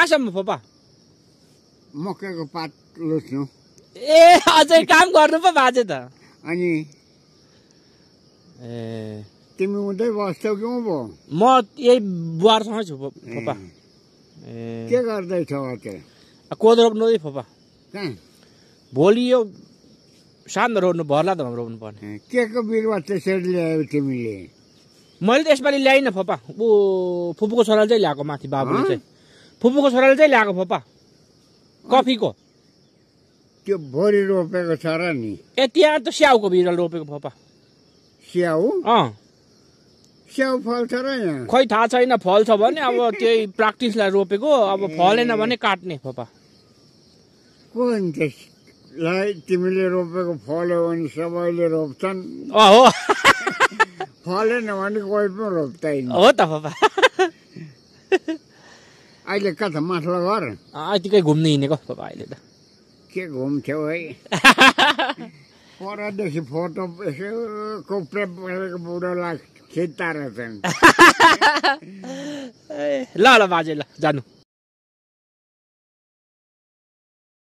कहाँसम्म फोपा मकैको पात लुच्नु ए अझै काम गर्नु पो बाजे त अनि ए तिमी उतै बस्छौ कि उँभो म यही बुवारसँगै छु फोपा ए के गर्दैछौ अझै कोदो रोप्नु है फोपा कहाँ भोलि यो सानो रोप्नु भर्ला त रोप्नु पर्ने के को बिरुवा त्यसरी ल्यायौ तिमीले मैले त यसपालि ल्याइनँ फोपा ऊ फुपूको छोराले चाहिँ ल्याएको माथि बाबुले चाहिँ फुपूको छोराले चाहिँ ल्याएको फोपा कफीको त्यो भोरी रोपेको छ र नि ए त्यहाँ त स्याउको बिरुवा रोपेको फोपा स्याउ अँ स्याउ फल्छ र यहाँ खै थाहा छैन फल्छ भने अब त्यही प्र्याक्टिसलाई रोपेको अब फलेन भने काट्ने फोपा कुन त्यसलाई तिमीले रोपेको फल्यो भने सबैले रोप्छन् हो फलेन भने कोही पनि रोप्दैन हो त फोपा अहिले कता माथलो घर यतिकै घुम्नु हिँडेको फोपा अहिले त के घुम्थ्यौ है परदेखि फोटो यसो कोप्रे परेको बुढोलाई खिच्दा रहेछन् ल ल बाजे ल जानु